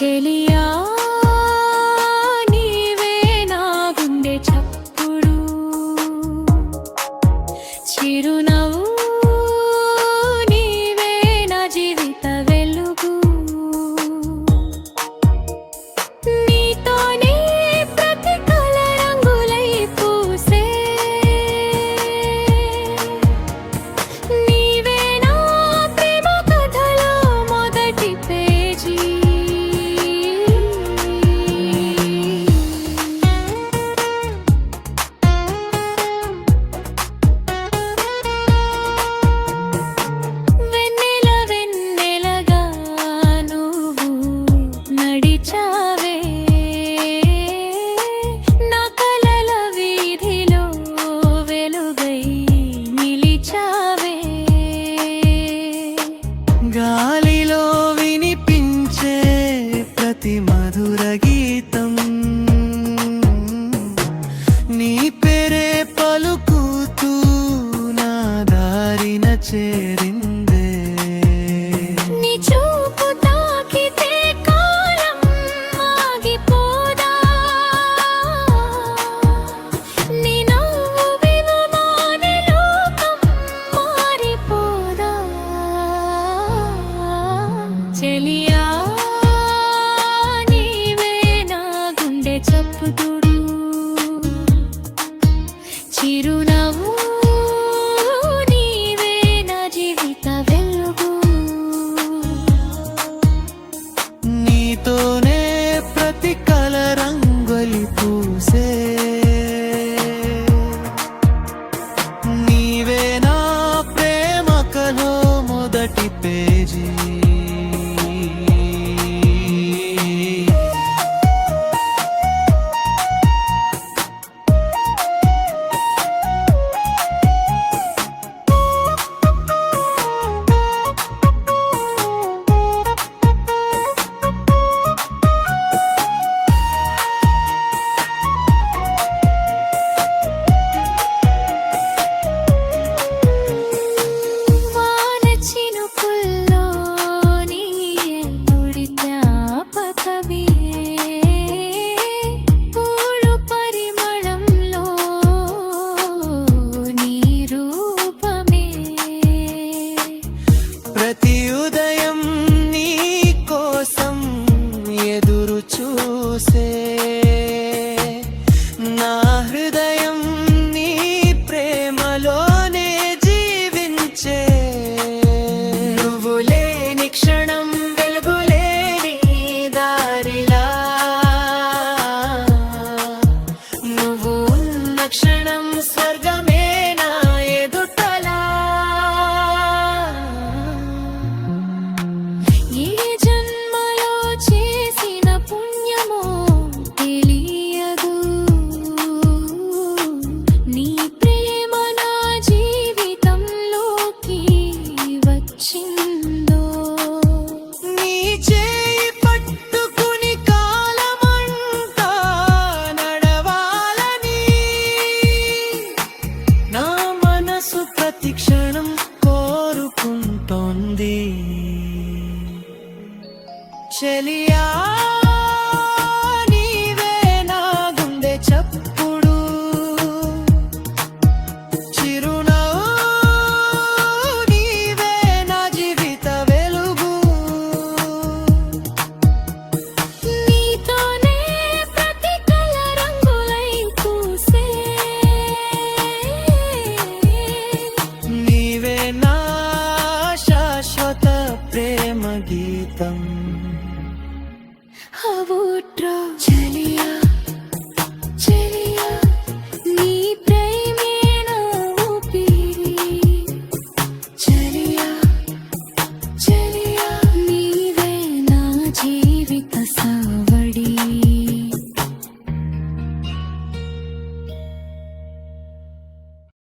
చెలియా నీవే నా గుండె చప్పుడు చిరునవ్వు నీవే నా జీవిత వెలుగు నీతోనే ప్రతి కల రంగులై పూసే నీవే నా ప్రేమ కథలో మొదటి పేజీ నడిచావే నా కలల వీధిలో వెలుగై నిలిచావే గాలిలో వినిపించే ప్రతి మధుర గీతం నీ పేరే పలుకుతూ నా దారిన చేరిందే నీ చూపు తాకితే కాలం ఆగిపోదా నీ నవ్వు వినుమానే లోకం మారిపోదా చెలియా నీవే నా గుండె చప్పుతుడు చిరునవ్వు నీవే నా జీవిత వెలుగు నీతోనే ప్రతి కల రంగులి పూసే నీవే నా ప్రేమ కథలో మొదటి పేజీ వాన చినుకుల్లో నీ ఎల్లుడి జ్ఞాపకమే పూలు పరిమళంలో నీ రూపమే ప్రతి ఉదయం నీ కోసం ఎదురు చూసే నా హృదయం నీ ప్రేమలోనే జీవించే నువ్వు లేని క్షణం వెలుగులేని దారిలా నువ్వు ఉన్న క్షణం స్వర్గమే నా ఎదుటలా ఏ జన్మలో చేసిన పుణ్యమో తెలియదు నీ ప్రేమ నా జీవితంలోకి వచ్చిందో నీ చేయి పట్టుకుని కాలమంతా నడవాలని నా మనసు ప్రతి క్షణం కోరుకుంటోంది చెలియా నీవే నా గుండె చప్పుడు చిరునవ్వు నీవే నా జీవిత వెలుగు నీతోనే ప్రతి కల రంగులై పూసే నీవే నా శాశ్వత ప్రేమ గీతం